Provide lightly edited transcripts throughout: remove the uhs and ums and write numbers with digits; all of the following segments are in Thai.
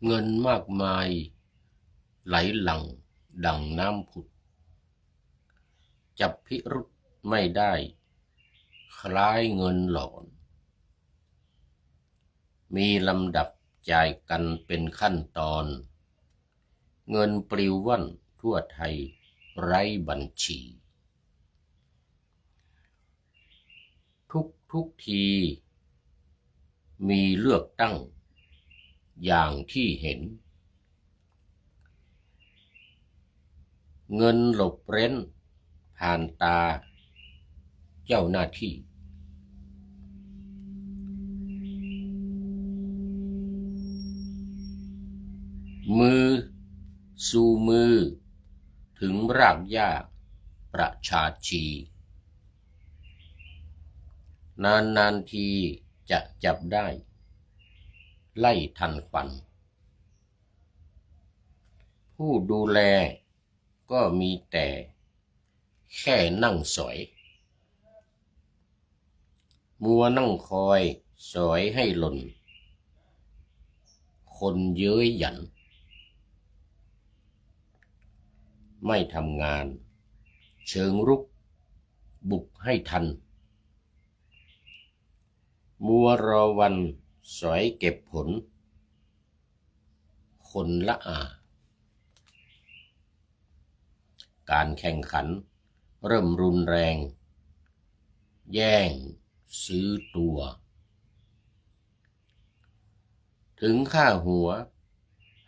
เงินมากมายไหลหลั่งดังน้ำผุดจับพิรุธไม่ได้คล้ายเงินหลอนมีลำดับจ่ายกันเป็นขั้นตอนเงินปลิวว่อนทั่วไทยไร้บัญชีทุกทีมีเลือกตั้งอย่างที่เห็นเงินหลบเร้นผ่านตาเจ้าหน้าที่มือสู่มือถึงรากหญ้าประชาชีนานทีจะจับได้ไล่ทันควันผู้ดูแลก็มีแต่แค่นั่งสอยมัวนั่งคอยสอยให้หล่นคนเย้ยหยันไม่ทำงานเชิงรุกบุกให้ทันมัวรอวันสอยเก็บผลคนละการแข่งขันเริ่มรุนแรงแย่งซื้อตัวถึงค่าหัว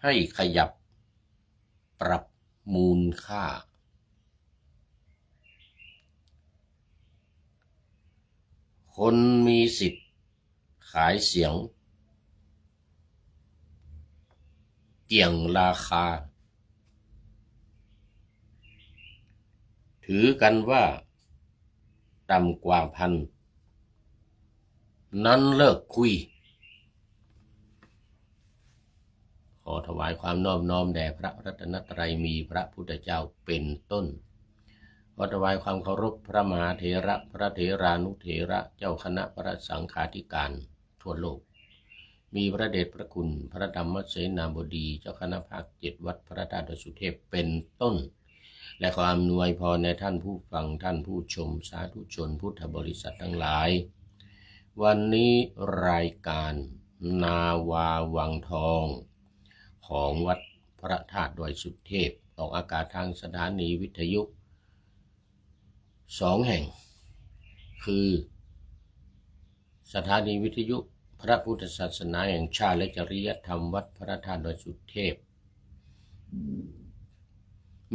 ให้ขยับปรับมูลค่าคนมีสิทธิ์ขายเสียงเกี่ยงราคาถือกันว่าต่ำกว่าพันนั้นเลิกคุยขอถวายความนอบน้อมแด่พระรัตนตรัยมีพระพุทธเจ้าเป็นต้นขอถวายความเคารพพระมหาเถระพระเถรานุเถระเจ้าคณะพระสังฆาธิการทั่วโลกมีพระเดชพระคุณพระธรรมเสนาบดีเจ้าคณะภาค7วัดพระธาตุดอยสุเทพเป็นต้นและขออำนวยพรในท่านผู้ฟังท่านผู้ชมสาธุชนพุทธบริษัททั้งหลายวันนี้รายการนาวาวังทองของวัดพระธาตุดอยสุเทพออกอากาศทางสถานีวิทยุ2 แห่งคือสถานีวิทยุพระพุทธศาสนาแห่งชาติและจริยธรรมวัดพระธาตุดอยสุเทพ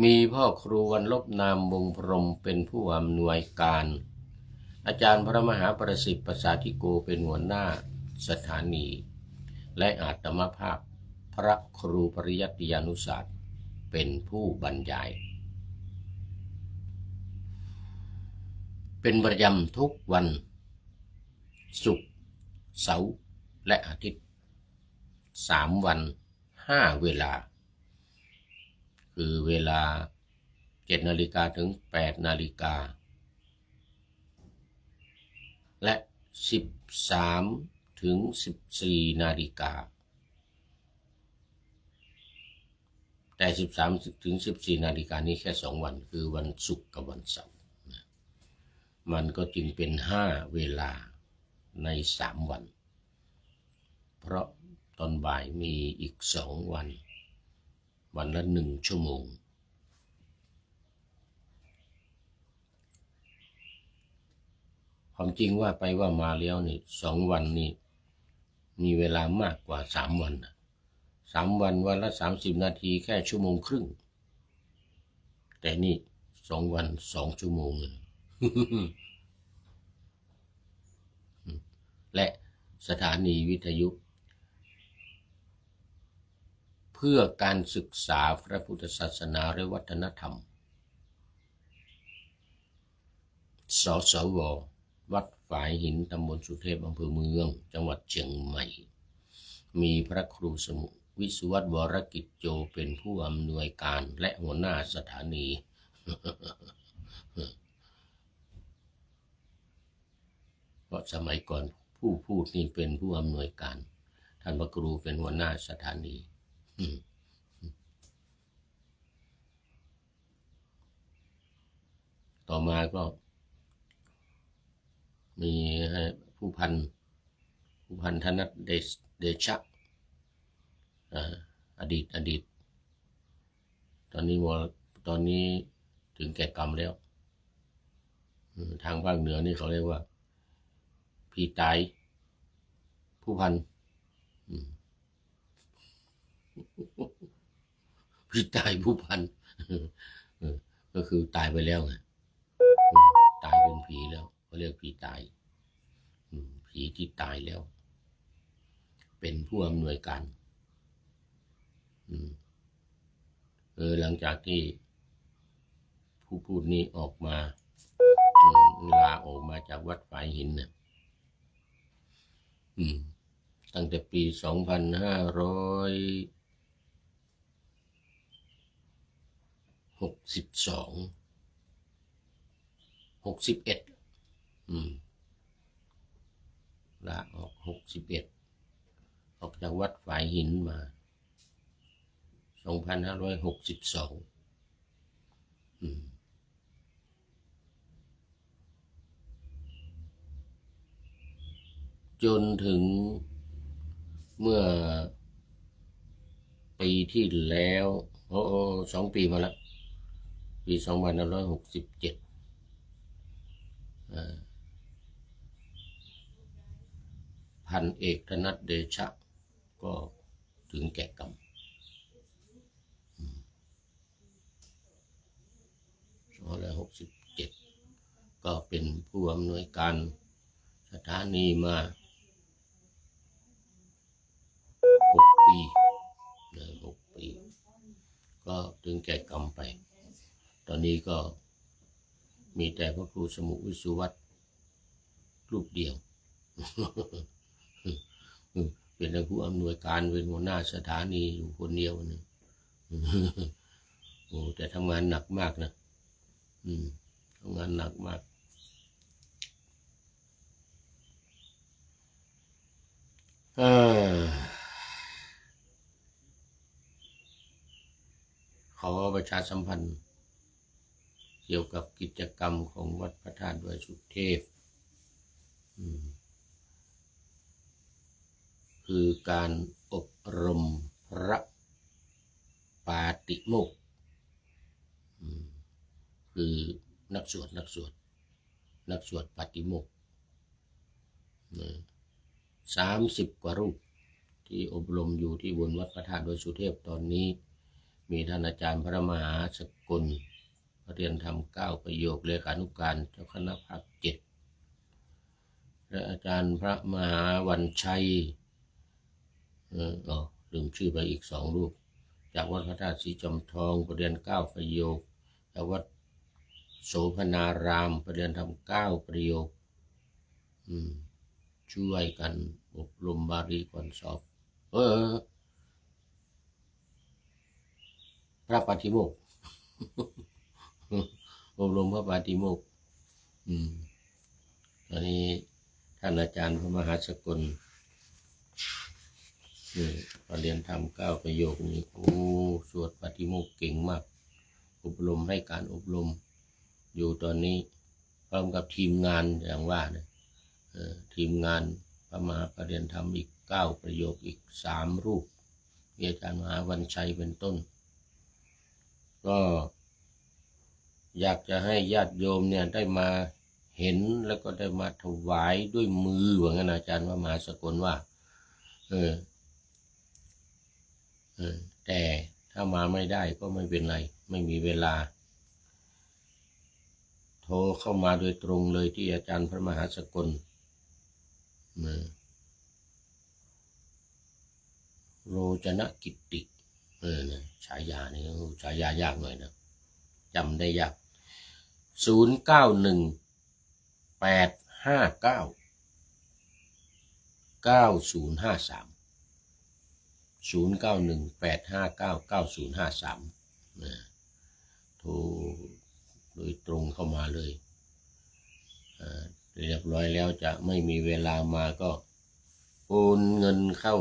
มีพ่อครูวันลบนามวงพรหมเป็นผู้อำนวยการอาจารย์พระมหาประสิทธิ์ประสาธิโกเป็นหัวหน้าสถานีและอาตมภาพพระครูปริยัติยานุศาสตร์เป็นผู้บรรยายเป็นประจำทุกวันศุกร์เสาร์และอาทิตย์3 วัน5 เวลาคือเวลา7 นาฬิกาถึง8 นาฬิกาและ13 ถึง 14 นาฬิกาแต่13 ถึง 14 นาฬิกานี้แค่2 วันคือวันศุกร์กับวันเสาร์มันก็จึงเป็น5 เวลาใน3 วันเพราะตอนบ่ายมีอีก2 วันวันละ1 ชั่วโมงความจริงว่าไปว่ามาแล้วนี่2 วันนี่มีเวลามากกว่า3 วัน3 วันวันละ30 นาทีแค่1 ชั่วโมงครึ่งแต่นี่2 วัน2 ชั่วโมงและสถานีวิทยุเพื่อการศึกษาพระพุทธศาสนาและวัฒนธรรมสสว.วัดฝายหินตำบลสุเทพอำเภอเมืองจังหวัดเชียงใหม่มีพระครูสมุวิสุวัตรวรกิจโจเป็นผู้อำนวยการและหัวหน้าสถานี เพราะสมัยก่อนผู้พูดนี่เป็นผู้อำนวยการท่านพระครูเป็นหัวหน้าสถานี ต่อมาก็มีผู้พันธนัทเดชะอดีตตอนนี้ถึงแก่กรรมแล้วทางภาคเหนือนี่เขาเรียกว่าพี่ตายผู้พันพี่ตายผู้พันก็คือตายไปแล้วไงตายเป็นผีแล้วเขาเรียกผีตายผีที่ตายแล้วเป็นผู้อำนวยการหลังจากที่ผู้พูดนี้ออกมาลาออกมาจากวัดฝายหินเนี่ยตั้งแต่ปี2561ลาออก61ออกจากวัดฝายหินมา2562จนถึงเมื่อปีที่แล้ว2 ปีมาแล้วปี2567พันเอกธนัทเดชะก็ถึงแก่กรรม2567ก็เป็นผู้อำนวยการสถานีมา6 ปีก็ถึงแก่กรรมไปตอนนี้ก็มีแต่พระครูสมุวิสุวัตรรูปเดียวเป็นผู้อำนวยการเป็นหัวหน้าสถานีอยู่คนเดียวนะแต่ทำงานหนักมากนะทำงานหนักมากขอประชาสัมพันธ์เกี่ยวกับกิจกรรมของวัดพระธาตุดอยสุเทพคือการอบรมพระปาติโมกข์คือนักสวดปาติโมกข์30 กว่ารูปที่อบรมอยู่ที่บนวัดพระธาตุดอยสุเทพตอนนี้มีท่านอาจารย์พระมหาสกลเรียนธรรม9 ประโยคเลขานุการเจ้าคณะภาค 7และอาจารย์พระมหาวันชัยลืมชื่อไปอีก2 รูปจากวัดพระธาตุศรีจอมทองเรียน9 ประโยคจากวัดโสพนารามเรียนธรรม9 ประโยคช่วยกันอบรมบาลีก่อนสอบพระปาติโมกข์อบรมพระปาติโมกข์ตอนนี้ท่านอาจารย์พระมหาสกลเรียนธรรม9 ประโยคนี้สวดปาติโมกข์เก่งมากอบรมให้การอบรมอยู่ตอนนี้พร้อมกับทีมงานอย่างว่านะทีมงานพระมหาปรริยนธรรมอีก9 ประโยคอีก3 รูปมีอาจารย์มหาวันชัยเป็นต้นก็อยากจะให้ญาติโยมเนี่ยได้มาเห็นแล้วก็ได้มาถวายด้วยมือว่างั้นอาจารย์ว่ามหาสกลว่าแต่ถ้ามาไม่ได้ก็ไม่เป็นไรไม่มีเวลาโทรเข้ามาโดยตรงเลยที่อาจารย์พระมหาสกลโรจนกิตติฉายานี่ฉายายากหน่อยนะจำได้ยาก0918599053 0918599053โทรโดยตรงเข้ามาเลยเรียบร้อยแล้วจะไม่มีเวลามาก็โอนเงินเข้า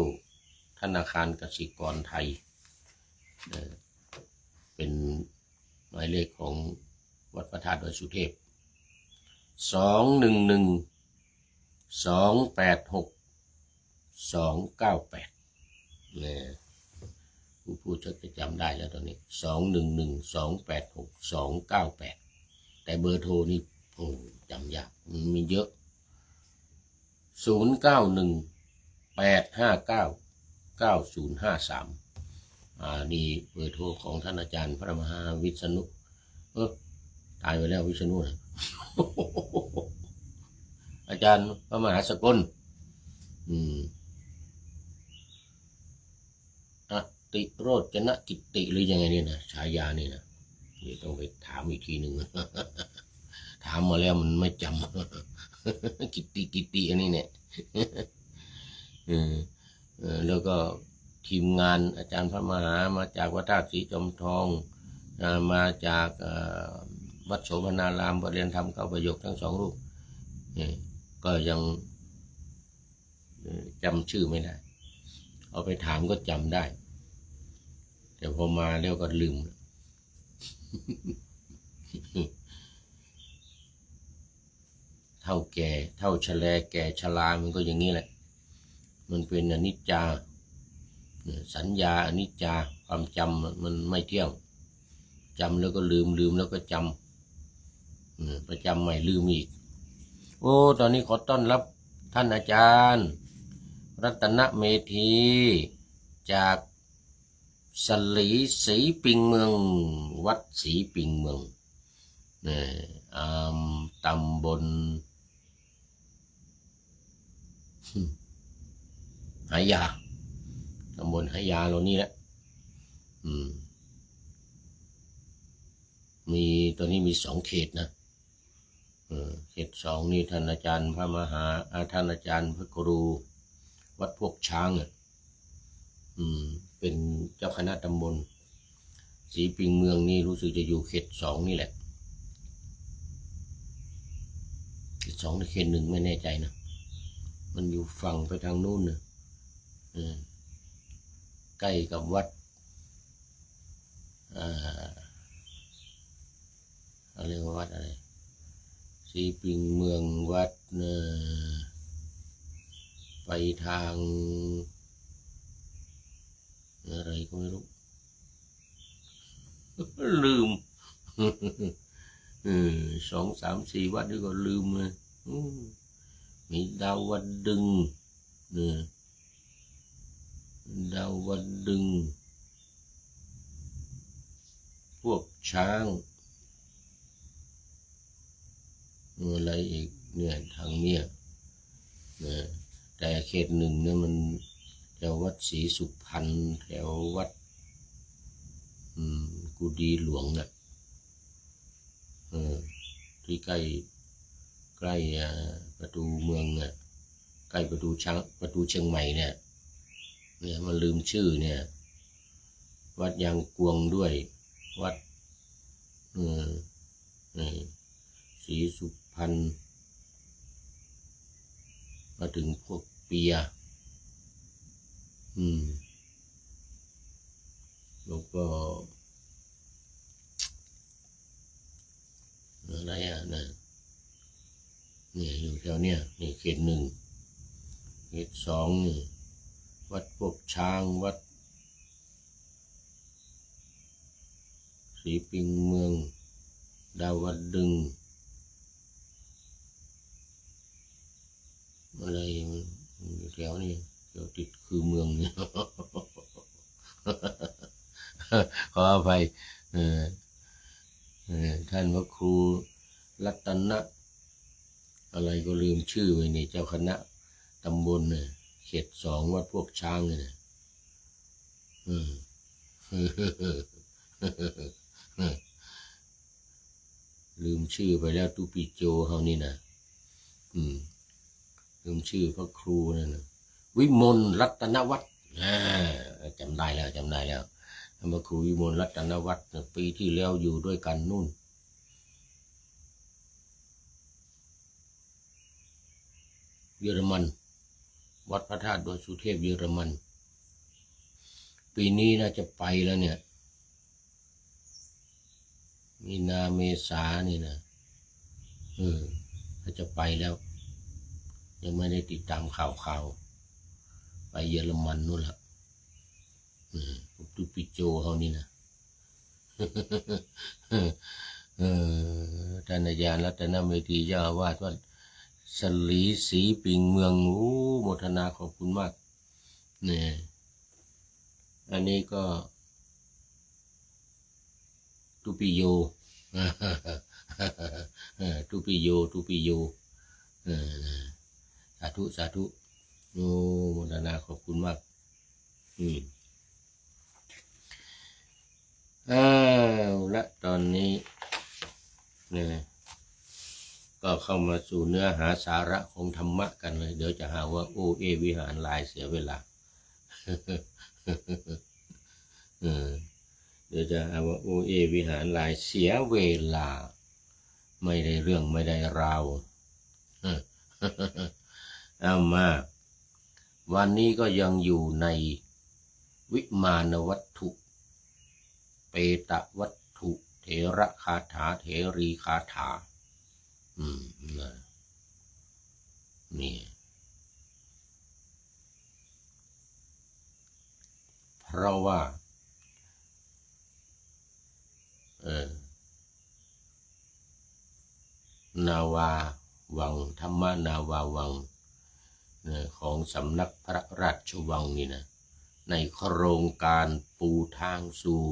ธนาคารกสิกรไทย เป็นหมายเลขของวัดพระธาตุดอยสุเทพ211-286-298เนี่ยผู้พูดจะจำได้แล้วตอนนี้211-286-298แต่เบอร์โทรนี่โอ้จำยากมันมีเยอะ0918599053นี่เบอร์โทรของท่านอาจารย์พระมหาวิษณุตายไปแล้ววิษณุนะอาจารย์พระมหาสกลติโรจนกิตติหรือยังไงเนี่ยนะฉายานี่นะนี่ต้องไปถามอีกทีหนึ่งถามมาแล้วมันไม่จำกิตติอันนี้เนี่ยแล้วก็ทีมงานอาจารย์พระมหามาจากวัดธาตุศรีจอมทองมาจากวัดโสมนารามประเรียนธรรมเข้าประโยคทั้ง2 รูปก็ยังจำชื่อไม่ได้เอาไปถามก็จำได้แต่พอมาแล้วก็ลืมเท่าแก่เท่าชะแลแก่ชรามันก็อย่างนี้แหละมันเป็นอนิจจาสัญญาอนิจจาความจำมันไม่เที่ยงจำแล้วก็ลืมแล้วก็จำประจำใหม่ลืมอีกโอ้ตอนนี้ขอต้อนรับท่านอาจารย์รัตนเมธีจากสลีศรีปิงเมืองวัดศรีปิงเมืองตำบลหายาตำบลหายาเรานี่แหละมีตอนนี้มี2 เขตนะเขต2นี่ท่านอาจารย์พระมหาท่านอาจารย์พระครูวัดพวกช้างเป็นเจ้าคณะตำบลศรีปิงเมืองนี่รู้สึกจะอยู่เขต2นี่แหละเขต2หรือเขต1ไม่แน่ใจนะมันอยู่ฝั่งไปทางนู้นนะใกล้กับวัดเรียกว่าวัดอะไรศรีปิงเมืองวัดไปทางอะไรก็ไม่รู้ลืม2 3 4 วัดนี่ก็ลืมเลยมีดาววัดดึงดาววัดดึงพวกช้างอะไรอีกเนี่ยทางเนี้ยแต่เขต1เนี่ยมันแถววัดศรีสุพรรณแถววัดกุดีหลวงน่ะที่ใกล้ประตูเมืองน่ะใกล้ประตูเชียงใหม่เนี่ยมันลืมชื่อเนี่ยวัดยางกวงด้วยวัดศรีสุพรรณมาถึงพวกเปียแล้วก็อะไรนะนี่อยู่แถวเนี้ยนี่เขต1เขต2นี่วัดพวกช้างวัดศรีปิงเมืองดาววัดดึงอะไรอยู่แถวนี้แถวติดคือเมืองนี่ ขออภัยท่านพระครูรัตนะอะไรก็ลืมชื่อไว้ในเจ้าคณะตำบลเนี่ยเขต2วัดพวกช้างเนี่ยลืมชื่อไปแล้วตุปิโจเขานี่นะลืมชื่อพระครูนั่นนะวิมลรัตนวัฒน์จำได้แล้วท่านพระครูวิมลรัตนวัฒน์ปีที่แล้วอยู่ด้วยกันนู่นเยอรมันวัดพระธาตุดอยสุเทพเยอรมันปีนี้น่าจะไปแล้วเนี่ย มีนาเมษานี่นะเขาจะไปแล้วยังไม่ได้ติดตามข่าวไปเยอรมันนู่นละตุปิโจเขานี่นะท่านอาจารย์รัตนเมธีเจ้าอาวาสวัดสลีศรีปิงเมืองโมทนาขอบคุณมากเนี่ยอันนี้ก็ตุปิโยตุปิโยสาธุโอ้โมทนาขอบคุณมากและตอนนี้เนี่ยก็เข้ามาสู่เนื้อหาสาระของธรรมะกันเลยเดี๋ยวจะหาว่าโอเอวิหารลายเสียเวลาเดี๋ยวจะหาว่าโอเอวิหารลายเสียเวลาไม่ได้เรื่องไม่ได้ราวเอามาวันนี้ก็ยังอยู่ในวิมานวัตถุเปตวัตถุเถระคาถาเถรีคาถานี่เพราะว่านาวาวังธรรมนาวาวังของสำนักพระราชวังนี่นะในโครงการปูทางสู่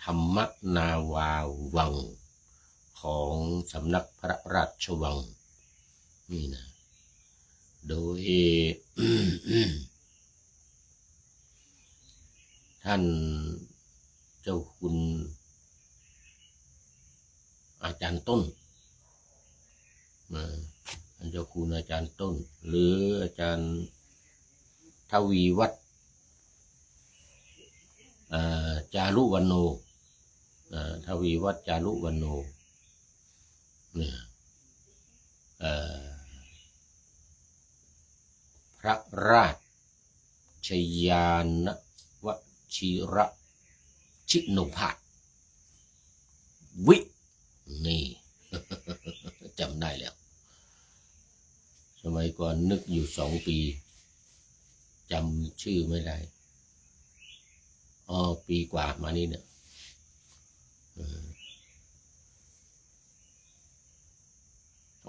ธรรมนาวาวังของสำนักพระราชวังนี่นะโดย ท่านเจ้าคุณอาจารย์ต้นท่านเจ้าคุณอาจารย์ต้นหรืออาจารย์ทวีวัฒน์จารุวรรณโนทวีวัฒน์จารุวรรณโนเนี่ยพระราชยานวชิระชิโนภาสวินี่ จำได้แล้วสมัยก่อนนึกอยู่2 ปีจำชื่อไม่ได้ปีกว่ามานี่เนี่ย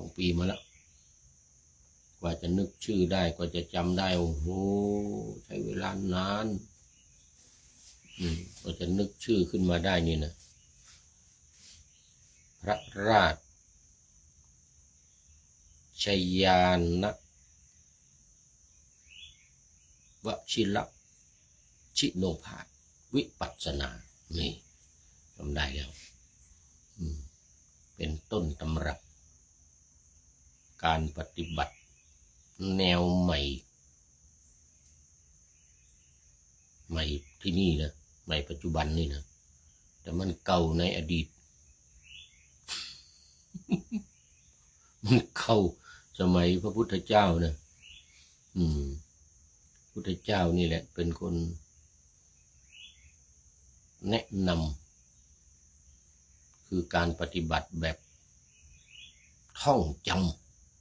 2 ปีมาแล้วกว่าจะนึกชื่อได้กว่าจะจำได้โอ้โหใช้เวลานานกว่าจะนึกชื่อขึ้นมาได้นี่นะพระราชยานวชิระชิโนภาสวิปัสสนานี่จำได้แล้วเป็นต้นตำรับการปฏิบัติแนวใหม่ที่นี่นะใหม่ปัจจุบันนี่นะแต่มันเก่าในอดีต มันเก่าสมัยพระพุทธเจ้านะพุทธเจ้านี่แหละเป็นคนแนะนำคือการปฏิบัติแบบท่องจ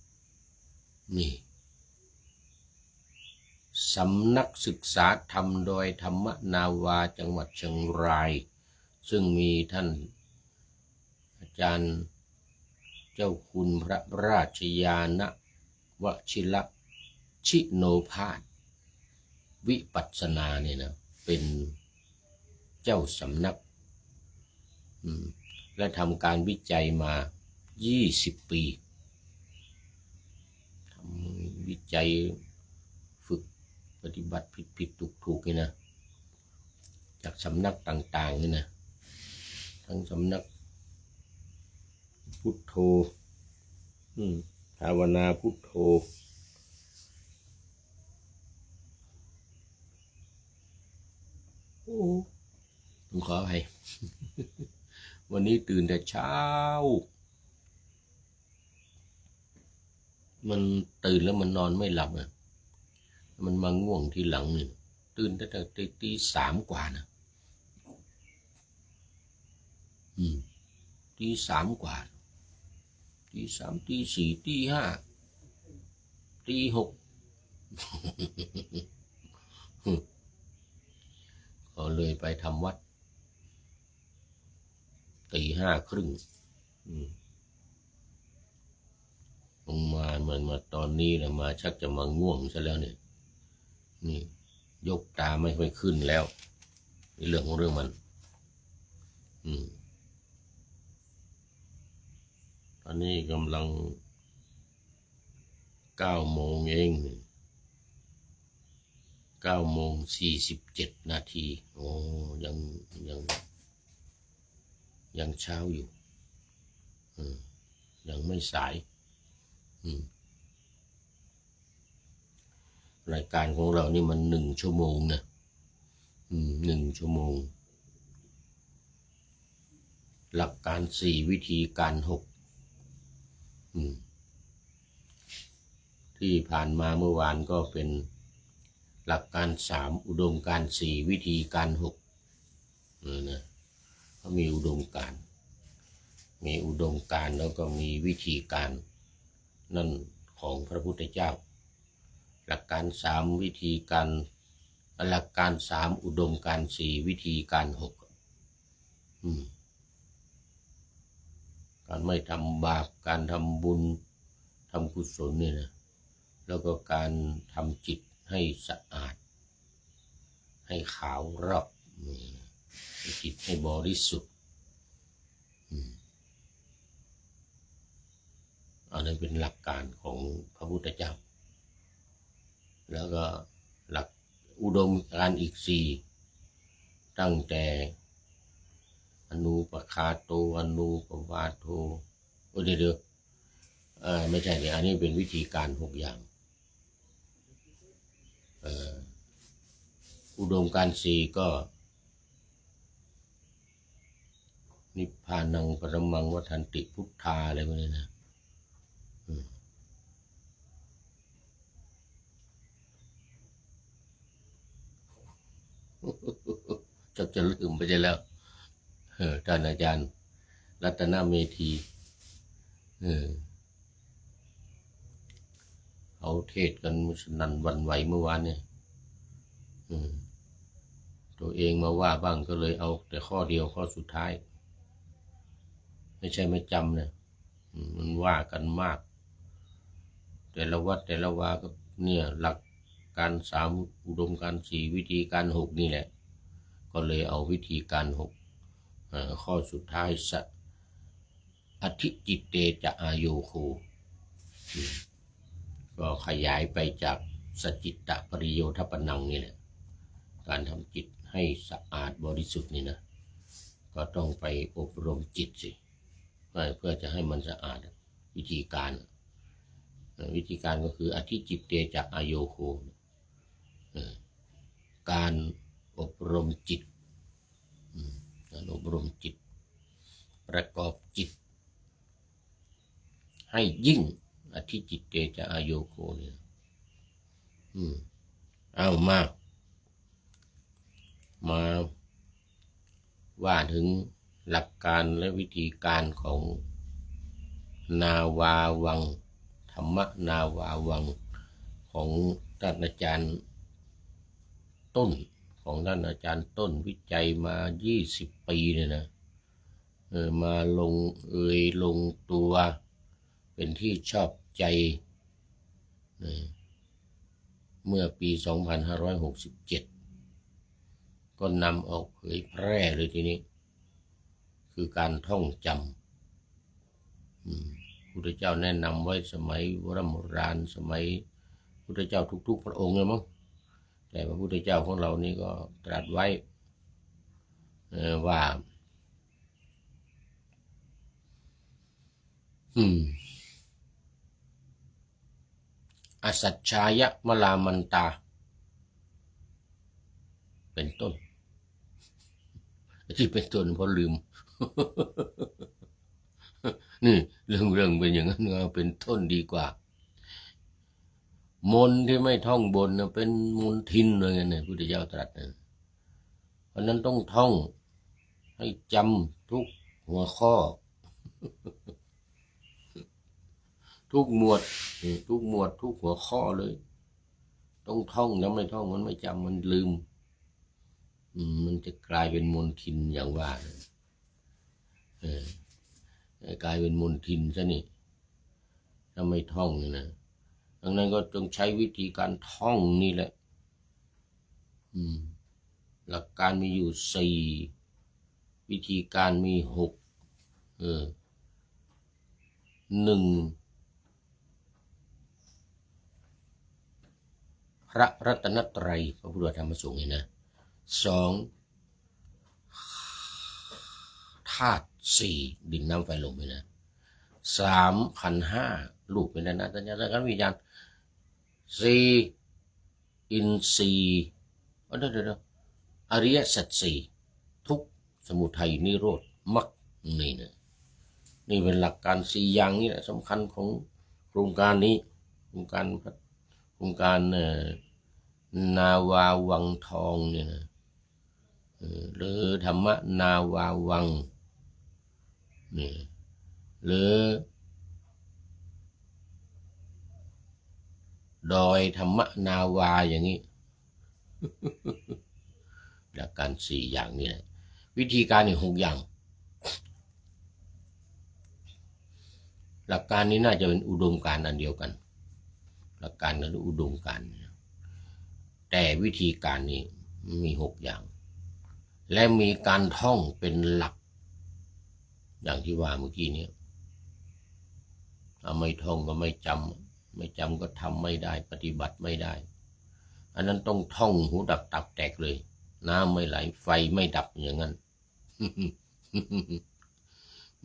ำนี่สำนักศึกษาธรรมโดยธรรมนาวาจังหวัดเชียงรายซึ่งมีท่านอาจารย์เจ้าคุณพระราชยานวชิระชิโนภาสวิปัสสนาเนี่ยนะเป็นเจ้าสำนักและทำการวิจัยมา20 ปีทำวิจัยฝึกปฏิบัติผิดถูกนี่นะจากสำนักต่างๆนี่นะทั้งสำนักพุทโธภาวนาพุทโธผมขออภัย วันนี้ตื่นแต่เช้ามันตื่นแล้วมันนอนไม่หลับอ่ะมันมาง่วงทีหลังนี่ตื่นตั้งแต่ตี 3 กว่านะ 3กว่า3ตี 4ตี 5ตี 6ก็เลยไปทำวัดตี 5 ครึ่งลงมาเหมือนมาตอนนี้แหละมาชักจะมาง่วงซะแล้วเนี่ยนี่ยกตาไม่ค่อยขึ้นแล้วเรื่องของเรื่องมันตอนนี้กำลัง9 โมงเอง9 โมง 47 นาทีโอ้ยังเช้าอยู่ยังไม่สายรายการของเรานี่มัน1 ชั่วโมงนะ1 ชั่วโมงหลักการ4วิธีการ6ที่ผ่านมาเมื่อวานก็เป็นหลักการ3อุดมการณ์4วิธีการ6นะเขามีอุดมการณ์แล้วก็มีวิธีการนั่นของพระพุทธเจ้าหลักการ3วิธีการหลักการ3อุดมการณ์4วิธีการ6การไม่ทำบาปการทำบุญทำกุศลเนี่ยนะแล้วก็การทำจิตให้สะอาดให้ขาวรอบจิตให้บริสุทธิ์อันนั้นเป็นหลักการของพระพุทธเจ้าแล้วก็หลักอุดมการณ์อีก4ตั้งแต่อนูปคาโตอนูปวาโทเดี๋ยวไม่ใช่อันนี้เป็นวิธีการ6อย่างอุดมการณ์4ก็นิพพานังปรมังวัฏันติพุทธาอะไรพวกนี้นะจะลืมไปแล้วท่านอาจารย์รัตนเมธีเขาเทศกันสนั่นหวั่นไหวเมื่อวานเนี่ยตัวเองมาว่าบ้างก็เลยเอาแต่ข้อเดียวข้อสุดท้ายไม่ใช่ไม่จำนะมันว่ากันมากแต่ละวัดแต่ละวาก็เนี่ยหลักการ3อุดมการณ์4วิธีการ6นี่แหละก็เลยเอาวิธีการ6ข้อสุดท้ายอธิจิตเตจะอาโยโคก็ขยายไปจากสจิตตปริโยทปนังนี่แหละการทำจิตให้สะอาดบริสุทธิ์นี่นะก็ต้องไปอบรมจิตสิเพื่อจะให้มันสะอาดวิธีการก็คืออธิจิตเตจะอาโยโคการอบรมจิตการอบรมจิตประกอบจิตให้ยิ่งอธิจิตเตจะอาโยโคเนี่ยเอามาว่าถึงหลักการและวิธีการของนาวาวังธรรมนาวาวังของท่านอาจารย์ต้นวิจัยมา20 ปีเนี่ยนะมาลงตัวเป็นที่ชอบใจเมื่อปี 2567 ก็นำออกเผยแพร่เลยทีนี้คือการท่องจำพุทธเจ้าแนะนำไว้สมัยโบราณสมัยพุทธเจ้าทุกๆพระองค์เลยมั้งแต่พระพุทธเจ้าของเรานี่ก็ตรัสไว้ว่าอสัจฉายะมลามันตาเป็นต้นที่เป็นต้นเพราะลืม นี่เรื่องเป็นอย่างนั้นเอาเป็นต้นดีกว่ามนที่ไม่ท่องบนเป็นมนทินเลยนะพุทธเจ้าตรัสนะเพราะนั้นต้องท่องให้จำทุกหัวข้อ ทุกหมวดทุกหมวดทุกหัวข้อเลยต้องท่องนะไม่ท่องมันไม่จำมันลืมมันจะกลายเป็นมลทินอย่างว่ากลายเป็นมลทินซะนี่ถ้าไม่ท่องนะดังนั้นก็ต้องใช้วิธีการท่องนี่แหละหลักการมีอยู่4วิธีการมี6 1พระรัตนตรัยพระพุทธธรรมสงฆ์นะ2ธาตุ4ดินน้ำไฟลมนะ3ขันธ์5รูปเป็นนะสัญญาสังขารวิญญาณ4อินทรีย์เดี๋ยวอริยสัจ4ทุกข์สมุทัยนิโรธมรรคนี่เป็นหลักการ4อย่างนี้แหละสำคัญของโครงการนี้โครงการนาวาวังทองเนี่ยนะหรือธรรมนาวาวังนี่หรือดอยธรรมนาวาอย่างนี้ หลักการ4อย่างนี้แหละวิธีการอีก6อย่างหลักการนี้น่าจะเป็นอุดมการณ์อันเดียวกันหลักการนั้นอุดมการณ์แต่วิธีการนี้มี6อย่างและมีการท่องเป็นหลักอย่างที่ว่าเมื่อกี้นี้ถ้าไม่ท่องก็ไม่จำก็ทำไม่ได้ปฏิบัติไม่ได้อันนั้นต้องท่องหูดับตับแตกเลยน้ำไม่ไหลไฟไม่ดับอย่างนั้น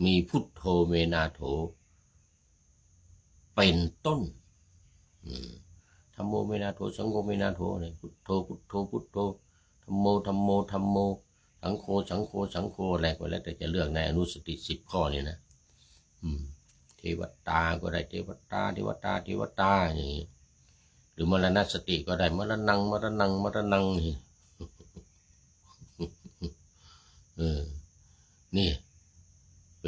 มีพุทโธเมนาโถเป็นต้นธัมโมเมนาโถสังโฆเมนาโถเนี่ยพุทโธพุทโธพุทโธธัมโมธัมโมธัมโมสังโฆสังโฆสังโฆอะไรก็แล้วแต่จะเลือกในอนุสติ10 ข้อนี่นะเทวตาก็ได้เทวตาอย่างนี้หรือมรณสติก็ได้มรณังนี่เ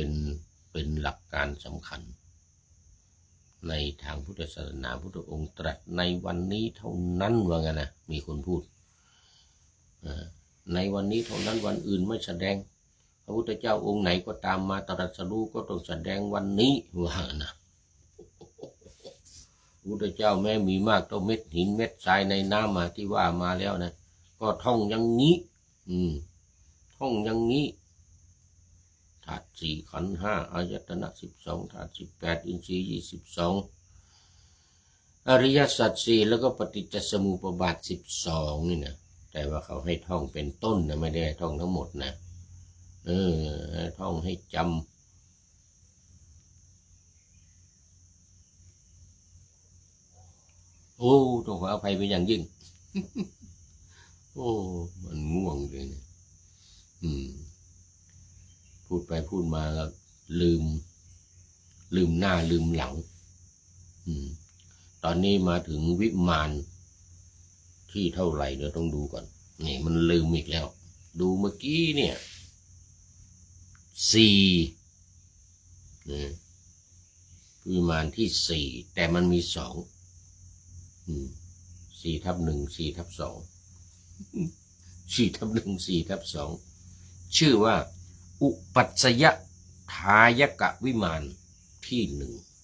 ป็นหลักการสำคัญในทางพุทธศาสนาพุทธองค์ตรัสในวันนี้เท่านั้นว่างั้นนะมีคนพูดในวันนี้เท่านั้นวันอื่นไม่แสดงพระพุทธเจ้าองค์ไหนก็ตามมาตรัสรู้ก็ต้องแสดงวันนี้ว่านะพระพุทธเจ้าแม้มีมากเท่าเม็ดหินเม็ดทรายในน้ำมาที่ว่ามาแล้วนะก็ท่องอย่างนี้ท่องอย่างนี้ธาตุ4ขันธ์5อายตนะ12ธาตุ18อินทรีย์22อริยสัจ4แล้วก็ปฏิจจสมุปบาท12นี่นะแต่ว่าเขาให้ท่องเป็นต้นนะไม่ได้ท่องทั้งหมดนะท่องให้จำโอ้ต้องขออภัยเป็นอย่างยิ่ง โอ้มันง่วงเลยเนี่ยพูดไปพูดมาแล้วลืมหน้าลืมหลังตอนนี้มาถึงวิมานที่เท่าไหร่เดี๋ยวต้องดูก่อนนี่มันลืมอีกแล้วดูเมื่อกี้เนี่ย4วิมานที่4แต่มันมี2 4/1 4/2 4/1 4/2ชื่อว่าอุปัชยทายกวิมานที่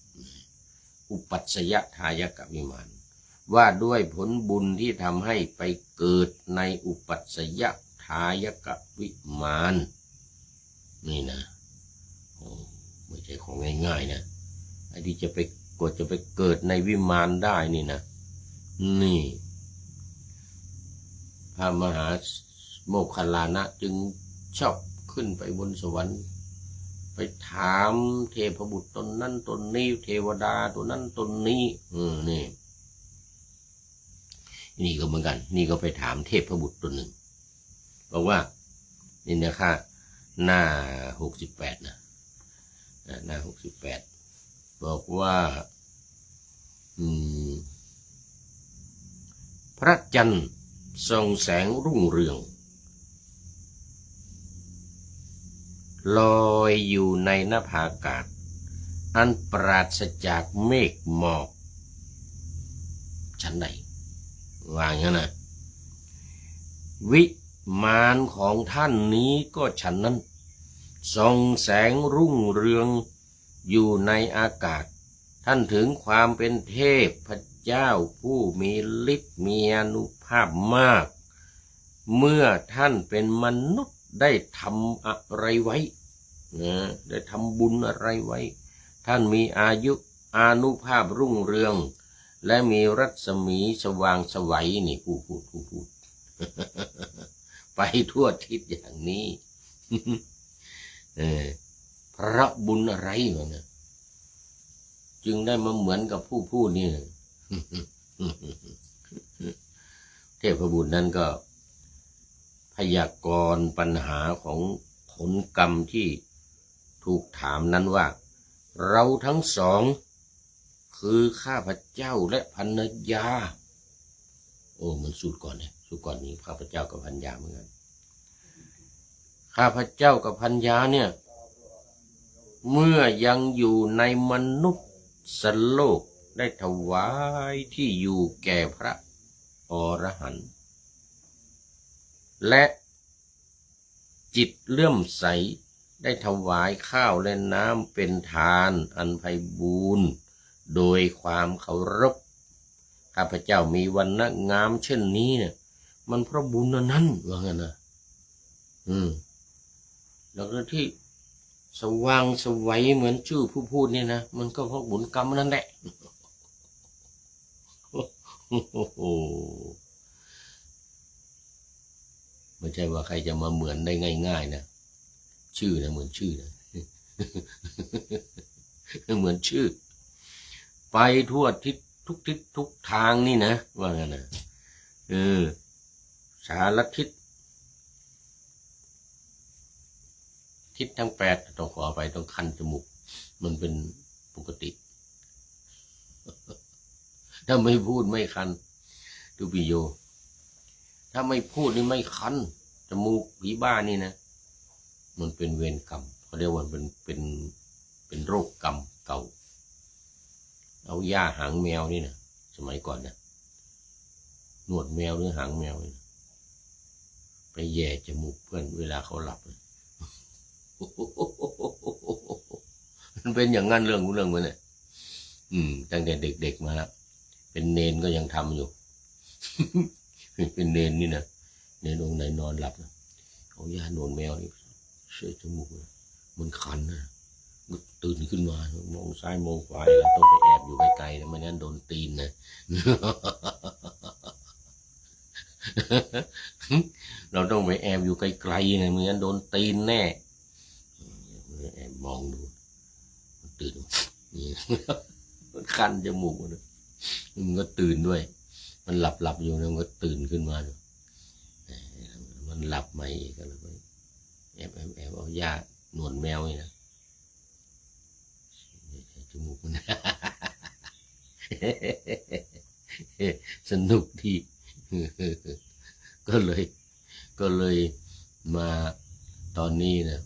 1อุปัชยทายกวิมานว่าด้วยผลบุญที่ทำให้ไปเกิดในอุปัชยทายกวิมานนี่นะไม่ใช่ของง่ายๆนะไอ้ที่จะไปเกิดในวิมานได้นี่นะนี่พระมหาโมคคัลลานะจึงชอบขึ้นไปบนสวรรค์ไปถามเทพบุตรตนนั้นตนนี้เทวดาตัวนั้นตนนี้นี่ก็เหมือนกันนี่ก็ไปถามเทพบุตรตัวหนึ่งบอกว่านี่นะคะหน้า68นะหน้า68บอกว่าพระจันทร์ส่องแสงรุ่งเรือง ลอยอยู่ในนภาอากาศอันปราศจากเมฆหมอกชั้นใดว่าอย่างนั้นนะวิมานของท่านนี้ก็ฉันนั้นส่องแสงรุ่งเรืองอยู่ในอากาศท่านถึงความเป็นเทพเจ้าผู้มีฤทธิ์มีอานุภาพมากเมื่อท่านเป็นมนุษย์ได้ทำอะไรไว้ได้ทำบุญอะไรไว้ท่านมีอานุภาพรุ่งเรืองและมีรัศมีสว่างไสวนี่ผู้พูด ไปทั่วทิศอย่างนี้เพราะบุญอะไรวะเนี่ยจึงได้มาเหมือนกับผู้พูดนี่ เทพบุตรนั้นก็พยากรณ์ปัญหาของผลกรรมที่ถูกถามนั้นว่าเราทั้งสองคือข้าพเจ้าและภรรยาโอ้มันสูตรก่อนเนี่ยสูตรก่อนนี้ข้าพเจ้ากับภรรยาเหมือนกันข้าพเจ้ากับภรรยาเนี่ยเมื่อยังอยู่ในมนุษย์โลกได้ถวายที่อยู่แก่พระอรหันต์และจิตเลื่อมใสได้ถวายข้าวและน้ำเป็นทานอันไพบูรณ์โดยความเคารพข้าพเจ้ามีวรรณะงามเช่นนี้เนี่ยมันเพราะบุญนั้นว่างั้นนะแล้วก็ที่สว่างไสวเหมือนชื่อผู้พูดนี่นะมันก็เพราะบุญกรรมนั่นแหละไม่ใช่ว่าใครจะมาเหมือนได้ง่ายๆนะชื่อนะเหมือนชื่อนะ เหมือนชื่อไปทั่วทิศทุกทิศทุกทางนี่นะว่างั้นนะสารทิศทั้ง8ต้องขอไปต้องคันจมูกมันเป็นปกติถ้าไม่พูดไม่คันดูปิโยถ้าไม่พูดนี่ไม่คันจมูกผีบ้านี่นะมันเป็นเวรกรรมเขาเรียกว่าเป็นโรคกรรมเก่าเอาหญ้าหางแมวนี่นะสมัยก่อนนะหนวดแมวหรือหางแมวนี่ไปแย่จมูกเพื่อนเวลาเขาหลับมันเป็นอย่างนั้นเรื่องมันเนี่ยตั้งแต่เด็กๆมาแล้วเป็นเนนก็ยังทำอยู่ เป็นเนนนี่นะเนนองค์ไหนนอนหลับนะเอาหญ้าหนวดแมวนี่เชื่อจมูกมันคันนะตื่นขึ้นมามองซ้ายมองขวาแล้วต้องไปแอบอยู่ไกลๆนะไม่งั้นโดนตีนนะ เราต้องไปแอบอยู่ไกลๆนะไม่งั้นโดนตีนแน่แอบมองดูมันตื่นมันคันจมูกมันก็ตื่นด้วยมันหลับอยู่นะมันก็ตื่นขึ้นมามันหลับไหมก็เลยแอบเอาหญ้าหนวดแมวนี่นะจมูกมัน สนุกดีก็เลยมาตอนนี้นะ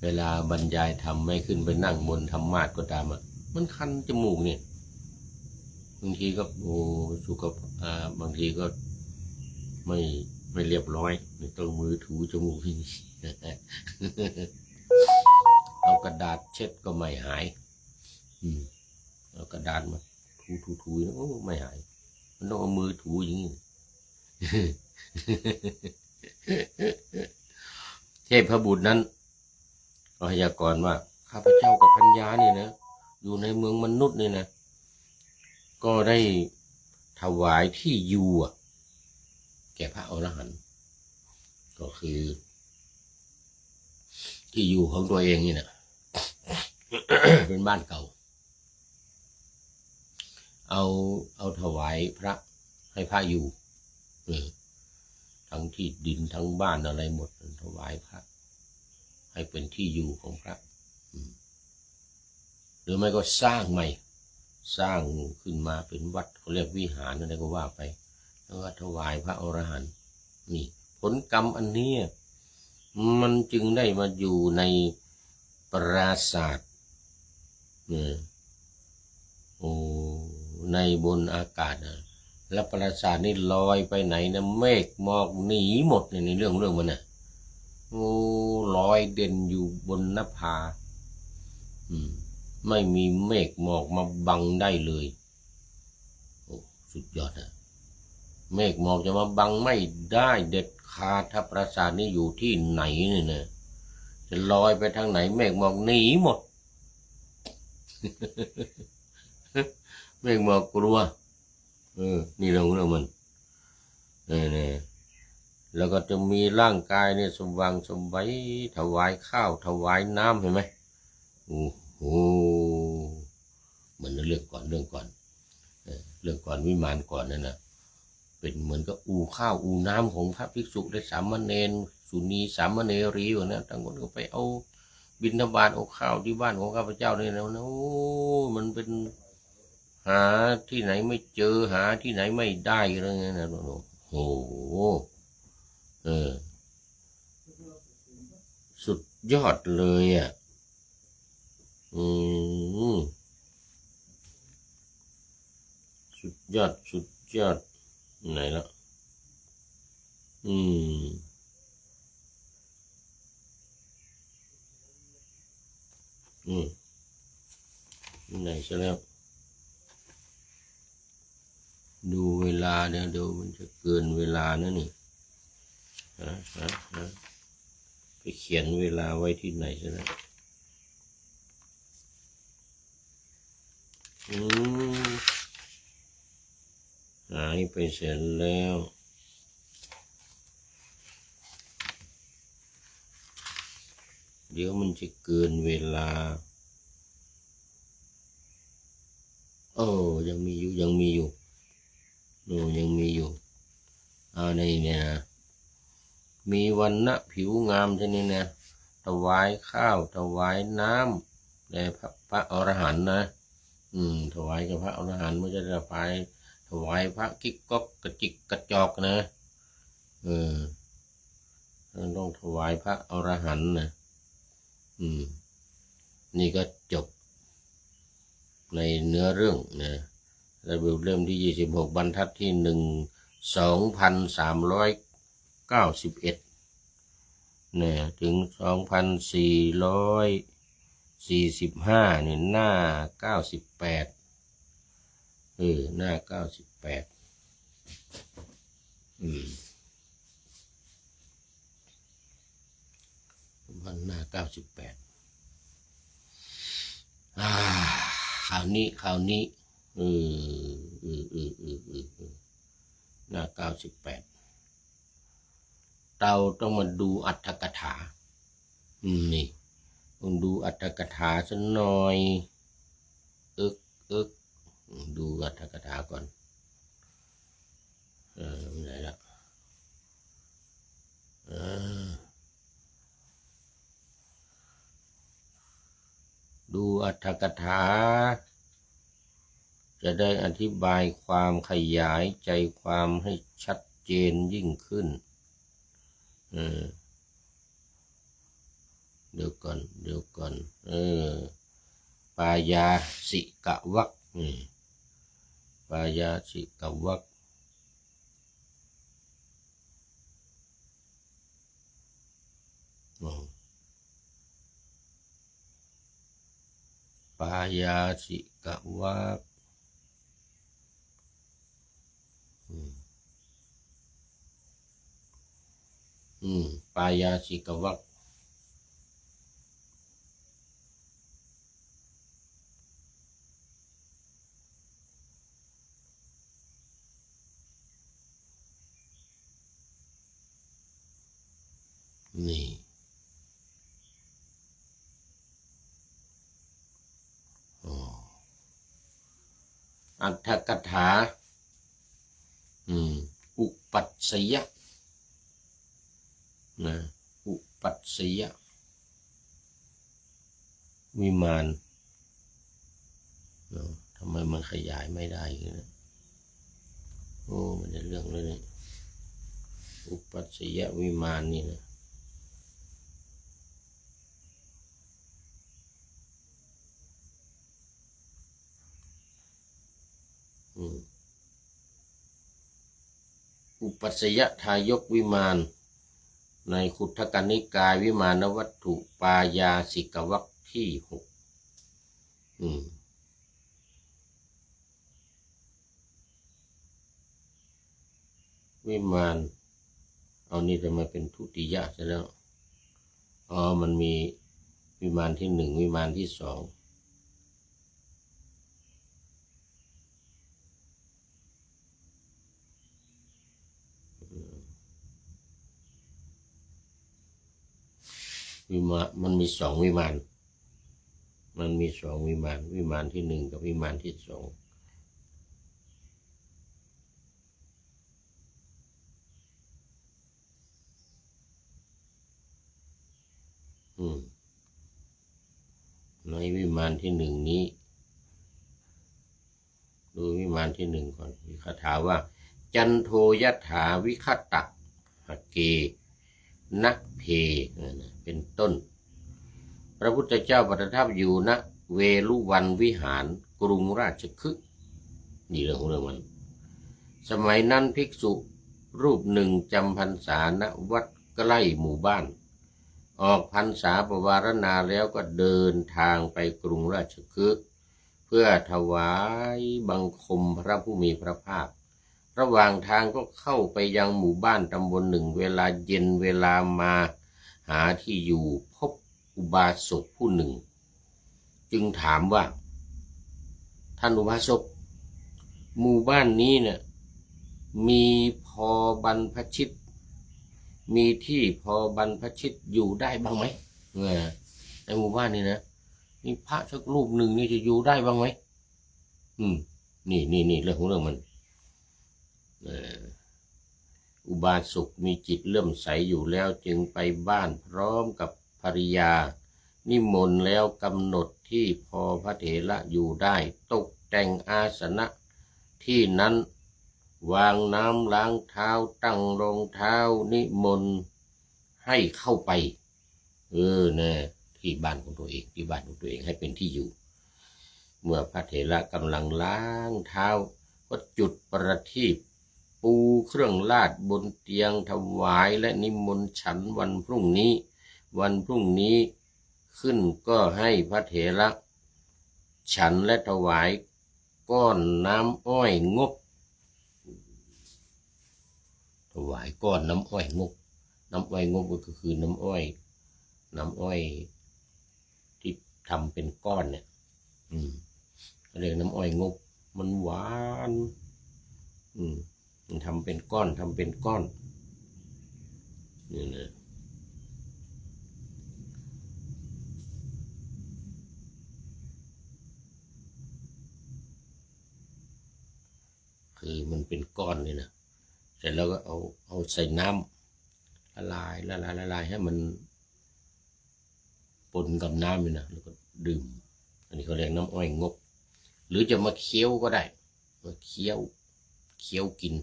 เวลาบรรยายธรรมไม่ขึ้นไปนั่งบนธรรมาสน์ก็ตามมันคันจมูกเนี่ยบางทีก็สุขบางทีก็ไม่เรียบร้อยต้องมือถูจมูกนี่ เอากระดาษเช็ดก็ไม่หายเอากระดาษมาถูนะไม่หายมันต้องเอามือถูอย่างนี้ เทพบุตรนั้นพยากรณ์ว่าข้าพเจ้ากับภรรยานี่นะอยู่ในเมืองมนุษย์นี่นะก็ได้ถวายที่อยู่แก่พระอรหันต์ก็คือที่อยู่ของตัวเองนี่นะ เป็นบ้านเก่าเอาถวายพระให้พระอยู่ทั้งที่ดินทั้งบ้านอะไรหมดถวายพระให้เป็นที่อยู่ของพระหรือไม่ก็สร้างใหม่สร้างขึ้นมาเป็นวัดเขาเรียกวิหารอะไรก็ว่าไปแล้วก็ถวายพระอรหันต์นี่ผลกรรมอันนี้มันจึงได้มาอยู่ใน ปราสาทโอ้ในบนอากาศนะแล้วปราสาทนี่ลอยไปไหนนะเมฆหมอกหนีหมดในเรื่องมันนะโอ้ลอยเด่นอยู่บนนภาไม่มีเมฆหมอกมาบังได้เลยโอ้สุดยอดนะเมฆหมอกจะมาบังไม่ได้เด็ดขาดถ้าปราสาทนี้อยู่ที่ไหนเนี่ยนะจะลอยไปทางไหนเมฆหมอกหนีหมด เมฆหมอกกลัวนี่เรื่องมันเนี่ยแล้วก็จะมีร่างกายเนี่ยสว่างสบายถวายข้าวถวายน้ำเห็นไหมโอ้โหเหมือนเรื่องก่อนเรื่องก่อนวิมานก่อนนั่นนะเป็นเหมือนกับอู่ข้าวอู่น้ำของพระภิกษุและสามเณรสุนีสามเณรีอยู่นะทั้งคนก็ไปเอาบิณฑบาตเอาข้าวที่บ้านของข้าพเจ้าเนี่ยนะโอ้มันเป็นหาที่ไหนไม่เจอหาที่ไหนไม่ได้อะไรเงี้ยนะโอ้โหสุดยอดเลยอ่ะสุดยอดไหนละไหนซะแล้วดูเวลาเนี่ยเดี๋ยวมันจะเกินเวลานะนี่ไปเขียนเวลาไว้ที่ไหนซะแล้วหายไปเสร็จแล้วเดี๋ยวมันจะเกินเวลายังมีอยู่ยังมีอยู่ในเนี่ยนะมีวันณะผิวงามใช่ไหมนะถวายข้าวถวายน้ำแด่พระอรหันต์นะถวายกับพระอรหันต์ไม่ใช่ถวายพระกิ๊กก๊อกกระจิกกระจอกนะต้องถวายพระอรหันต์นะนี่ก็จบในเนื้อเรื่องนะระเบียบเล่มที่26บรรทัดที่2391เนี่ยถึง2445เนี่ยหน้า98หน้า98มันหน้า98ข่าวนี้หน้า98เราต้องมาดูอรรถกถานี่ต้องดูอรรถกถาสักหน่อยดูอรรถกถาก่อนไหนละดูอรรถกถาจะได้อธิบายความขยายใจความให้ชัดเจนยิ่งขึ้นเดี๋ยวก่อนปายาสิกวรรคปายาสิกวรรคปายาสิกวรรคปายาสิกวรรคนี่อรรถกถาอุปัชฌยะนะอุปัชฌยะวิมานทำไมมันขยายไม่ได้นะมันจะเรื่องเลยนี่อุปัชฌยะวิมานนี่นะ อุปัสยทายกวิมานในขุททกนิกายวิมานวัตถุปายาสิกวรรคที่6วิมานเอานี่จะมาเป็นทุติยะใช่แล้วมันมีวิมานที่1วิมานที่2มันมี2วิมานวิมานที่1กับวิมานที่2ในวิมานที่1นี้ดูวิมานที่1ก่อนมีคาถาว่าจันโทยถาวิคตะหเกนะเพเป็นต้นพระพุทธเจ้าประทับอยู่ณเวลุวันวิหารกรุงราชคฤห์นี่เรื่องของเรื่องมันสมัยนั้นภิกษุรูปหนึ่งจำพรรษาณวัดใกล้หมู่บ้านออกพรรษาปวารณาแล้วก็เดินทางไปกรุงราชคฤห์เพื่อถวายบังคมพระผู้มีพระภาคระหว่างทางก็เข้าไปยังหมู่บ้านตำบลหนึ่งเวลาเย็นเวลามาหาที่อยู่พบอุบาสกผู้หนึ่งจึงถามว่าท่านอุบาสกหมู่บ้านนี้เนี่ยมีพอบรรพชิตมีที่พอบรรพชิตอยู่ได้บ้างไหมในหมู่บ้านนี้นะมีพระสักรูปหนึ่งนี่จะอยู่ได้บ้างไหมนี่เรื่องของเรื่องมันอุบาสกมีจิตเลื่อมใสอยู่แล้วจึงไปบ้านพร้อมกับภริยานิมนต์แล้วกำหนดที่พอพระเถระอยู่ได้ตกแต่งอาสนะที่นั้นวางน้ำล้างเท้าตั้งรองเท้านิมนต์ให้เข้าไปที่บ้านของตัวเองให้เป็นที่อยู่เมื่อพระเถระกำลังล้างเท้าก็จุดประทีปปูเครื่องลาดบนเตียงถวายและนิมนต์ฉันวันพรุ่งนี้ขึ้นก็ให้พระเถระฉันและถวายก้อนน้ำอ้อยงกถวายก้อนน้ำอ้อยงกก็คือน้ำอ้อยที่ทำเป็นก้อนเนี่ยเรียกน้ำอ้อยงกมันหวานมันทำเป็นก้อนนี่นะคือมันเป็นก้อนนี่นะเสร็จแล้วก็เอาใส่น้ำละลายให้มันปนกับน้ำนี่นะแล้วก็ดื่มอันนี้เขาเรียกน้ำอ้อยงกหรือจะมาเคี้ยวก็ได้มาเคี้ยวกิน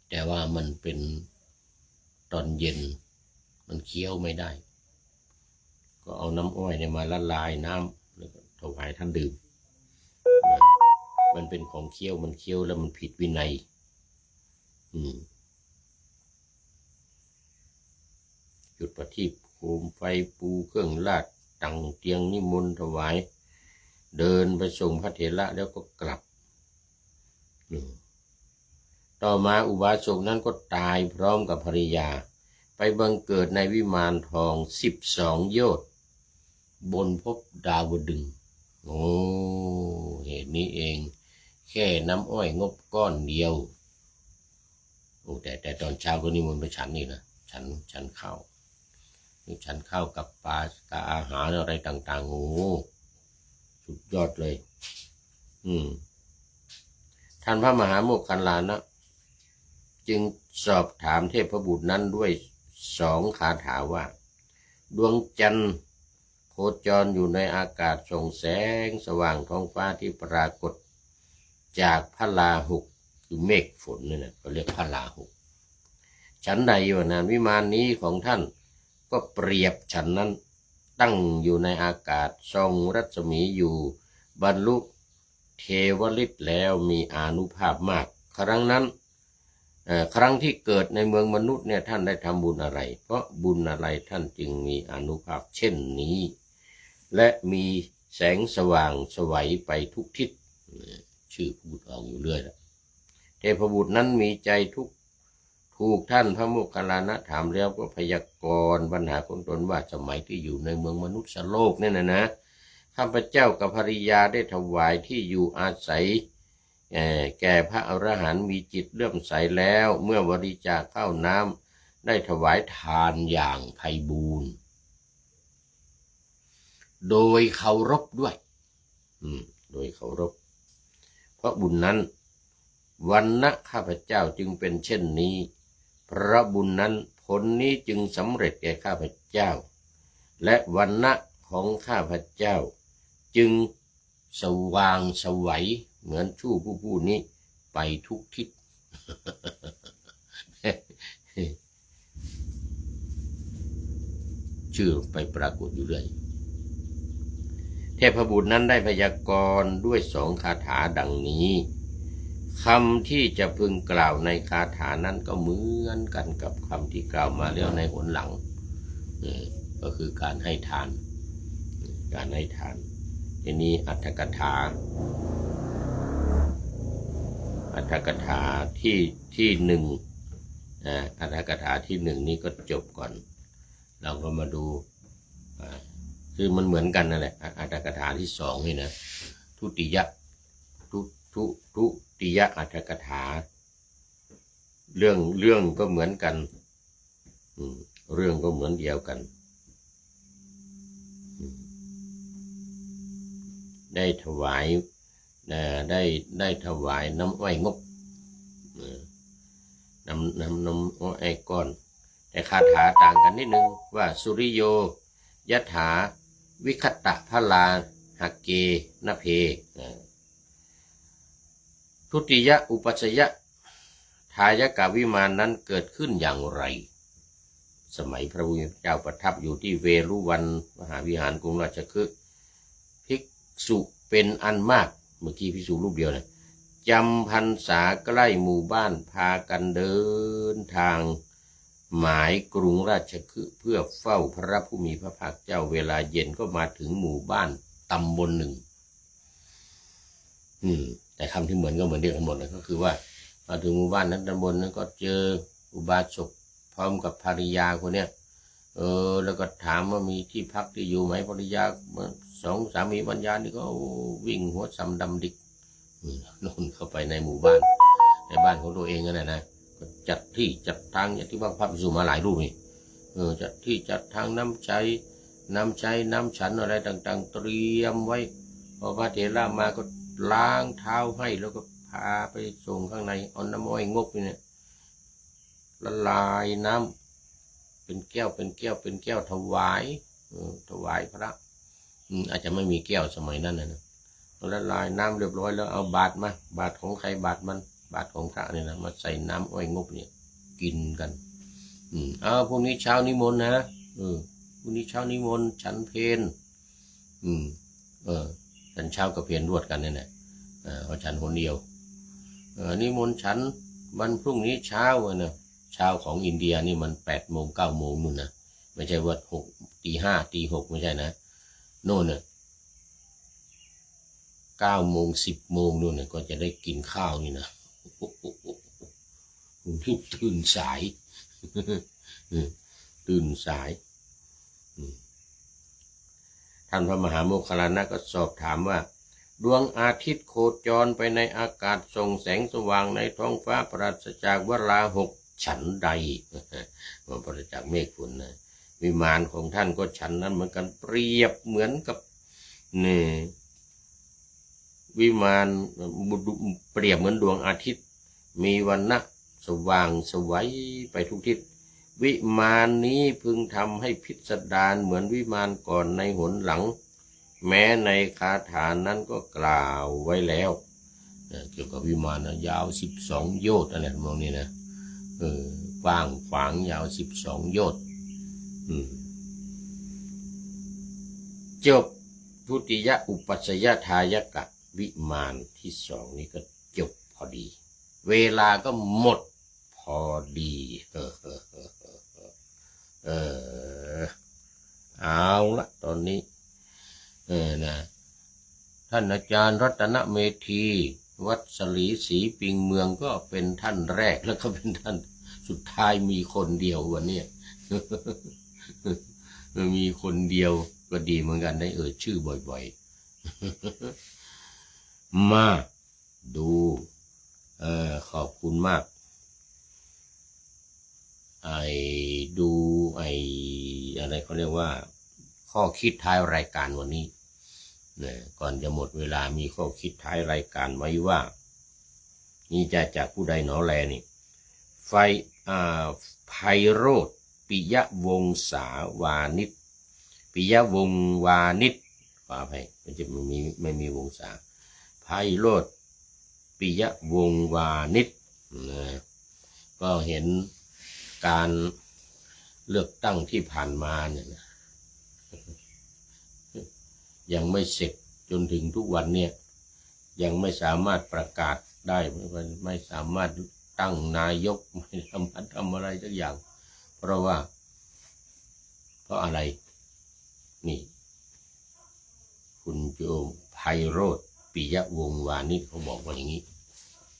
แต่ว่ามันเป็นตอนเย็นมันเคี้ยวไม่ได้ก็เอาน้ำอ้อยเนี่ยมาละลายน้ำแล้วก็ถวายท่านดื่มมันเป็นของเคี้ยวมันเคี้ยวแล้วมันผิดวินัยจุดประทีปโคมไฟปูเครื่องลาดตั้งเตียงนิมนต์ถวายเดินไปส่งพระเถระแล้วก็กลับต่อมาอุบาสกนั้นก็ตายพร้อมกับภริยาไปบังเกิดในวิมานทอง12 โยชน์บนภพดาวดึงส์เหตุนี้เองแค่น้ำอ้อยงบก้อนเดียวแต่ตอนเช้าก็นิมนต์ไปฉันนี่นะฉันข้าวฉันข้าวกับปลากับอาหารอะไรต่างๆสุดยอดเลยท่านพระมหาโมคคัลลานะจึงสอบถามเทพบุตรนั้นด้วย2 คาถาว่าดวงจันทร์โคจรอยู่ในอากาศส่องแสงสว่างท้องฟ้าที่ปรากฏจากพระราหุคือเมฆฝนนี่นะเขาเรียกพระราหุฉันใดอยู่นานวิมานนี้ของท่านก็เปรียบฉันนั้นตั้งอยู่ในอากาศส่องรัศมีอยู่บรรลุ เทวฤทธิ์แล้วมีอานุภาพมากครั้งนั้นครั้งที่เกิดในเมืองมนุษย์เนี่ยท่านได้ทำบุญอะไรเพราะบุญอะไรท่านจึงมีอานุภาพเช่นนี้และมีแสงสว่างไสวไปทุกทิศชื่อพูดออกอยู่เรื่อยแล้วเทพบุตรนั้นมีใจถูกท่านพระโมคคัลลานะถามแล้วก็พยากรณ์ปัญหาของตนว่าสมัยที่อยู่ในเมืองมนุษย์โลกเนี่ยนะข้าพเจ้ากับภริยาได้ถวายที่อยู่อาศัยแก่พระอรหันต์มีจิตเลื่อมใสแล้วเมื่อบริจาคข้าวน้ำได้ถวายทานอย่างไพบูลย์โดยเคารพด้วยโดยเคารพเพราะบุญนั้นวรรณะข้าพเจ้าจึงเป็นเช่นนี้เพราะบุญนั้นผลนี้จึงสำเร็จแก่ข้าพเจ้าและวรรณะของข้าพเจ้าจึงสว่างไสวเหมือนชู่ผู้นี้ไปทุกทิศ ชื่อไปปรากฏอยู่เรื่อยเทพบุตรนั้นได้พยากรณ์ด้วย2 คาถาดังนี้คำที่จะพึงกล่าวในคาถานั้นก็เหมือนกันกับคำที่กล่าวมาแล้วในหนหลังก็คือการให้ทานทีนี้อรรถกถาที่1อรรถกถาที่1นี้ก็จบก่อนเราก็มาดูคือมันเหมือนกันนั่นแหละอรรถกถาที่2นี่นะทุติยอรรถกถาเรื่องก็เหมือนกันเรื่องก็เหมือนเดียวกันได้ถวายได้ถวายน้ำอ้อยงกน้ำอ้อยก้อนแต่คาถาต่างกันนิดนึงว่าสุริโยยถาวิคตะพลาหเกนเพทุติยอุปัชยะทายกาวิมานนั้นเกิดขึ้นอย่างไรสมัยพระพุทธเจ้าประทับอยู่ที่เวรุวันมหาวิหารกรุงราชคฤห์ภิกษุเป็นอันมากเมื่อกี้ภิกษุรูปเดียวนะจำพรรษาใกล้หมู่บ้านพากันเดินทางหมายกรุงราชคฤห์เพื่อเฝ้าพระผู้มีพระภาคเจ้าเวลาเย็นก็มาถึงหมู่บ้านตำบลหนึ่งแต่คำที่เหมือนก็เหมือนเดียวกันหมดเลยก็คือว่ามาถึงหมู่บ้านนั้นตำบลนั้นก็เจออุบาสกพร้อมกับภริยาคนเนี้ยแล้วก็ถามว่ามีที่พักที่อยู่ไหมภริยา2 สามีภรรยานี่ก็วิ่งหัวซ้ำดำดิกโน่นเข้าไปในหมู่บ้านในบ้านของตัวเองนั่นแหละนะก็จัดที่จัดทางอย่างที่ว่าพระภิกษุมาหลายรูปนี่จัดที่จัดทางน้ำฉันอะไรต่างๆเตรียมไว้พอพระเถระมาก็ล้างเท้าให้แล้วก็พาไปส่งข้างในเอาน้ำอ้อยงกเนี่ยละลายน้ำเป็นแก้วถวายพระอาจจะไม่มีแก้วสมัยนั้นนะละลายน้ำเรียบร้อยแล้วเอาบาตรมาบาตรของใครบาตรมันบาตรของพระเนี่ยนะมาใส่น้ำอ้อยงกเนี่ยกินกันพรุ่งนี้เช้านิมนต์นะพรุ่งนี้เช้านิมนต์ฉันเพลฉันเช้ากับเพลรวดกันเนี่ยนะเอาฉันคนเดียวนิมนต์ฉันวันพรุ่งนี้เช้านะเช้าของอินเดียนี่มัน8 โมง 9 โมงนู่นนะไม่ใช่ว่าตี 5 ตี 6ไม่ใช่นะโน่นน่ะ9 โมง 10 โมงนู่นน่ะก็จะได้กินข้าวนี่นะตื่นสายท่านพระมหาโมคคัลลานะก็สอบถามว่าดวงอาทิตย์โคจรไปในอากาศส่งแสงสว่างในท้องฟ้าปราศจากวราหกฉันใดมันปราศจากเมฆฝนนะวิมานของท่านก็ฉันนั้นเหมือนกันเปรียบเหมือนกับนี่วิมานเปรียบเหมือนดวงอาทิตย์มีวรรณะสว่างไสวไปทุกทิศวิมานนี้พึงทำให้พิสดารเหมือนวิมานก่อนในหนหลังแม้ในคาถานั้นก็กล่าวไว้แล้วเกี่ยวกับวิมานนะยาว12 โยชน์อะไรทำนองนี้นะกว้างขวางยาว12 โยชน์จบทุติยอุปัชฌยทายกะ วิมานที่สองนี้ก็จบพอดีเวลาก็หมดพอดีเอาละตอนนี้นะท่านอาจารย์รัตนเมธีวัดสลีศรีปิงเมืองก็เป็นท่านแรกแล้วก็เป็นท่านสุดท้ายมีคนเดียววันนี้ มีคนเดียวก็ดีเหมือนกันได้ชื่อบ่อยๆ มาดูขอบคุณมากดูอะไรเขาเรียกว่าข้อคิดท้ายรายการวันนี้นะก่อนจะหมดเวลามีข้อคิดท้ายรายการไว้ว่านี่จะจากผู้ใดหนอแลนี่ไพโรจน์ปิยวงศาวานิชปิยวงวานิชขออภัยมันจะไม่มีวงศาไพโรจน์ปิยวงวานิชนะก็เห็นการเลือกตั้งที่ผ่านมาเนี่ยนะยังไม่เสร็จจนถึงทุกวันเนี่ยยังไม่สามารถประกาศได้ไม่สามารถตั้งนายกไม่สามารถทำอะไรสักอย่างเพราะอะไรนี่คุณโยมไพโรจน์ปิยวงวานิชเขาบอกว่าอย่างนี้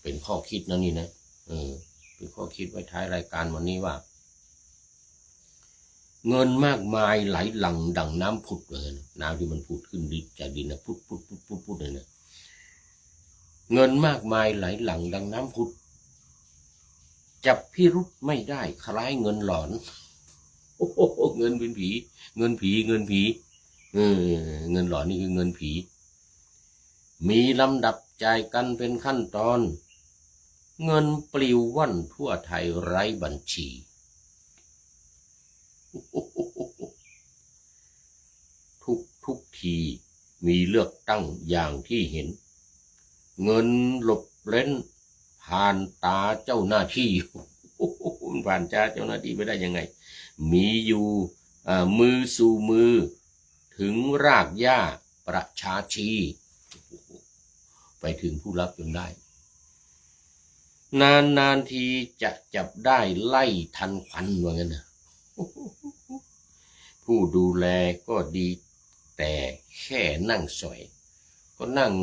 เป็นข้อคิดนะนี่นะเป็นข้อคิดไว้ท้ายรายการวันนี้ว่าเงินมากมายไหลหลั่งดั่งน้ำผุดเลยนะน้ำที่มันผุดขึ้นจากดินนะพุดเลยนะเงินมากมายไหลหลั่งดังน้ำผุดจับพิรุธไม่ได้คล้ายเงินหลอนโอ้โหเงินเป็นผีเงินผีเงินหลอนนี่คือเงินผีมีลำดับจ่ายกันเป็นขั้นตอนเงินปลิวว่อนทั่วไทยไร้บัญชีทุกทีมีเลือกตั้งอย่างที่เห็นเงินหลบเล้นผ่านตาเจ้าหน้าที่ผ่านตาเจ้าหน้าที่ไม่ได้ยังไงมีอยู่มือสู่มือถึงรากหญ้าประชาชีไปถึงผู้รับจนได้นานทีจะจับได้ไล่ทันควันว่างั้นนะผู้ดูแลก็ดีแต่แค่นั่งสอยก็นั่ง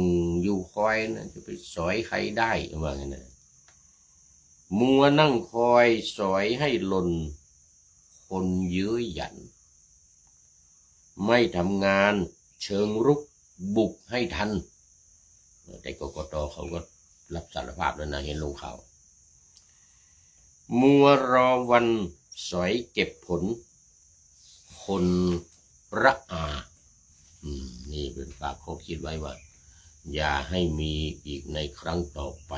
อยู่คอยนะจะไปสอยใครได้ว่างั้นนะมัวนั่งคอยสอยให้หล่นคนเย้ยหยันไม่ทำงานเชิงรุกบุกให้ทันแต่กกต.เขาก็รับสารภาพแล้วนะเห็นลงข่าวมัวรอวันสอยเก็บผลคนระอานี่เป็นฝากข้อคิดไว้ว่าอย่าให้มีอีกในครั้งต่อไป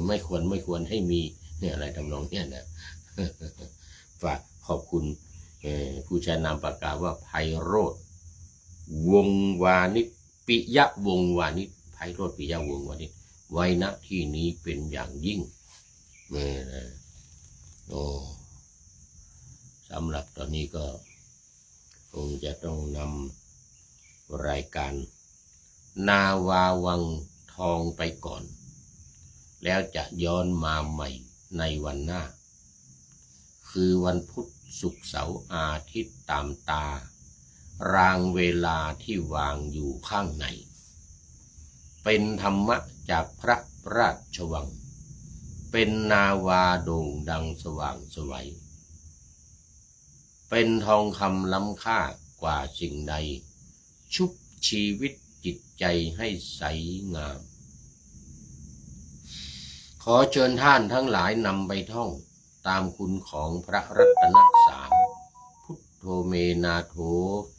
ไม่ควรให้มีเนี่ยอะไรทำนองเนี่ยนะฝากขอบคุณผู้ใช้นามปากกาว่าไพโรจน์วงวานิชปิยวงวานิชไพโรจน์ปิยวงวานิชไว้ณที่นี้เป็นอย่างยิ่งสำหรับตอนนี้ก็คงจะต้องนำรายการนาวาวังทองไปก่อนแล้วจะย้อนมาใหม่ในวันหน้าคือวันพุธศุกร์เสาร์อาทิตย์ตามตารางเวลาที่วางอยู่ข้างในเป็นธรรมะจากพระราชวังเป็นนาวาโด่งดังสว่างไสวเป็นทองคำล้ำค่ากว่าสิ่งใดชุบชีวิตจิตใจให้ใสงามขอเชิญท่านทั้งหลายนำไปท่องตามคุณของพระรัตนสามพุทโธเมนาโถ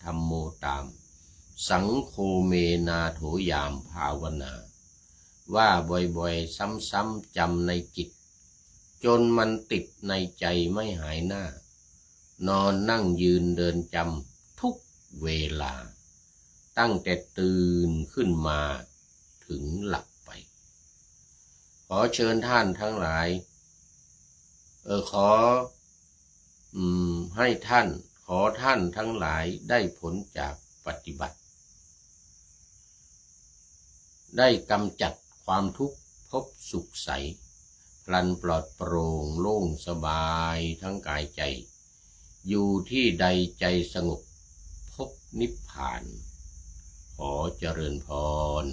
ธัมโมตามสังโฆเมนาโถยามภาวนาว่าบ่อยๆซ้ำๆจำในจิตจนมันติดในใจไม่หายหน้านอนนั่งยืนเดินจำทุกเวลาตั้งแต่ตื่นขึ้นมาถึงหลับไปขอเชิญท่านทั้งหลายขอท่านทั้งหลายได้ผลจากปฏิบัติ ได้กำจัดความทุกข์พบสุขใสพลันปลอดโปร่งโล่งสบายทั้งกายใจอยู่ที่ใดใจสงบพบนิพพานขอเจริญพร